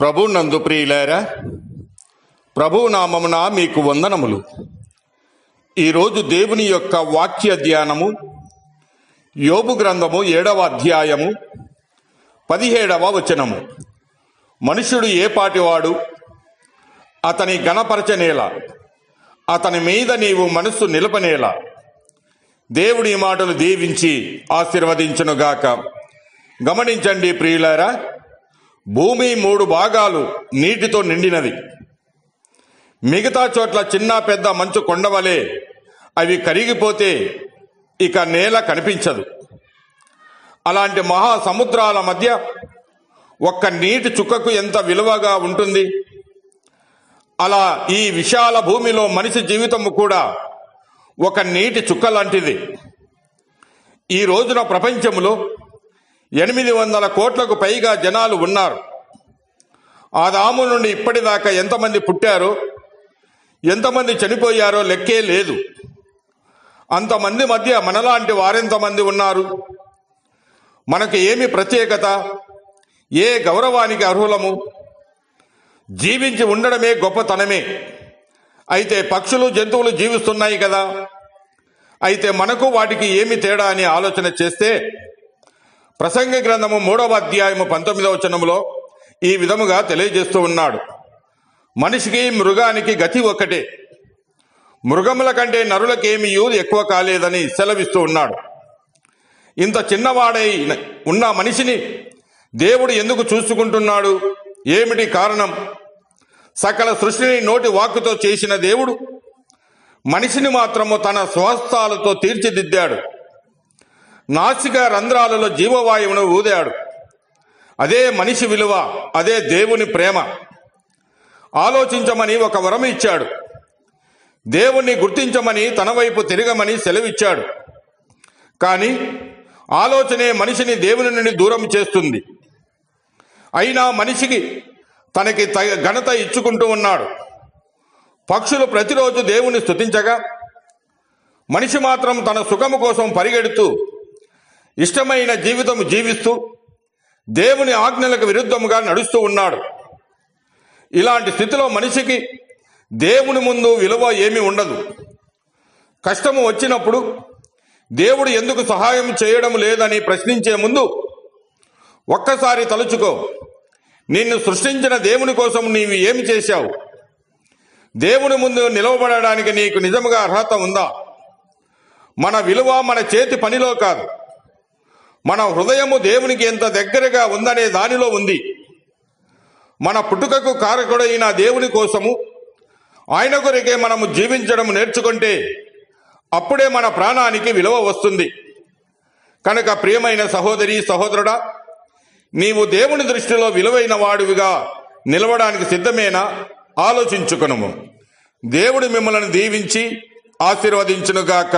ప్రభు నందు ప్రియులారా, ప్రభు నామమున మీకు వందనములు. ఈరోజు దేవుని యొక్క వాక్య ధ్యానము యోబు గ్రంథము 7వ అధ్యాయము 17వ వచనము. మనుష్యుడు ఏ పాటివాడు, అతని గణపరచనేలా, అతని మీద నీవు మనస్సు నిలపనేలా. దేవుడి మాటలు దీవించి ఆశీర్వదించునుగాక. గమనించండి ప్రియులారా, భూమి 3 భాగాలు నీటితో నిండినది. మిగతా చోట్ల చిన్న పెద్ద మంచు కొండవలే అవి కరిగిపోతే ఇక నేల కనిపించదు. అలాంటి మహాసముద్రాల మధ్య ఒక్క నీటి చుక్కకు ఎంత విలువగా ఉంటుంది. అలా ఈ విశాల భూమిలో మనిషి జీవితము కూడా ఒక నీటి చుక్క లాంటిది. ఈ రోజున ప్రపంచంలో 800 కోట్లకు పైగా జనాలు ఉన్నారు. ఆదాము నుండి ఇప్పటిదాకా ఎంతమంది పుట్టారో, ఎంతమంది చనిపోయారో లెక్కే లేదు. అంతమంది మధ్య మనలాంటి వారెంతమంది ఉన్నారు? మనకు ఏమి ప్రత్యేకత? ఏ గౌరవానికి అర్హులము? జీవించి ఉండడమే గొప్పతనమే. అయితే పక్షులు జంతువులు జీవిస్తున్నాయి కదా, అయితే మనకు వాటికి ఏమి తేడా అని ఆలోచన చేస్తే ప్రసంగి గ్రంథము 3వ అధ్యాయము 19వ వచనములో ఈ విధముగా తెలియజేస్తూ ఉన్నాడు. మనిషికి మృగానికి గతి ఒక్కటే, మృగముల కంటే నరులకేమీ ఎక్కువ కాలేదని సెలవిస్తూ ఉన్నాడు. ఇంత చిన్నవాడై ఉన్న మనిషిని దేవుడు ఎందుకు చూసుకుంటున్నాడు? ఏమిటి కారణం? సకల సృష్టిని నోటి వాక్కుతో చేసిన దేవుడు మనిషిని మాత్రము తన స్వహస్తాలతో తీర్చిదిద్దాడు. నాసిక రంధ్రాలలో జీవవాయువును ఊదాడు. అదే మనిషి విలువ, అదే దేవుని ప్రేమ. ఆలోచించమని ఒక వరం ఇచ్చాడు. దేవుణ్ణి గుర్తించమని, తన వైపు తిరగమని సెలవిచ్చాడు. కానీ ఆలోచనే మనిషిని దేవుని నుండి దూరం చేస్తుంది. అయినా మనిషికి తనకి ఘనత ఇచ్చుకుంటూ ఉన్నాడు. పక్షులు ప్రతిరోజు దేవుని స్తుతించగా, మనిషి మాత్రం తన సుఖము కోసం పరిగెడుతూ ఇష్టమైన జీవితం జీవిస్తూ దేవుని ఆజ్ఞలకు విరుద్ధముగా నడుస్తూ ఉన్నాడు. ఇలాంటి స్థితిలో మనిషికి దేవుని ముందు విలువ ఏమీ ఉండదు. కష్టము వచ్చినప్పుడు దేవుడు ఎందుకు సహాయం చేయడం లేదని ప్రశ్నించే ముందు ఒక్కసారి తలుచుకో, నిన్ను సృష్టించిన దేవుని కోసం నీవు ఏమి చేశావు? దేవుని ముందు నిలవబడడానికి నీకు నిజముగా అర్హత ఉందా? మన విలువ మన చేతి పనిలో కాదు, మన హృదయము దేవునికి ఎంత దగ్గరగా ఉందనే దానిలో ఉంది. మన పుట్టుకకు కారకుడైన దేవుని కోసము, ఆయన కొరకే మనము జీవించడం నేర్చుకుంటే అప్పుడే మన ప్రాణానికి విలువ వస్తుంది. కనుక ప్రియమైన సహోదరి సహోదరుడా, నీవు దేవుని దృష్టిలో విలువైన వాడివిగా నిలవడానికి సిద్ధమేనా? ఆలోచించుకొనుము. దేవుడు మిమ్మల్ని దీవించి ఆశీర్వదించునుగాక.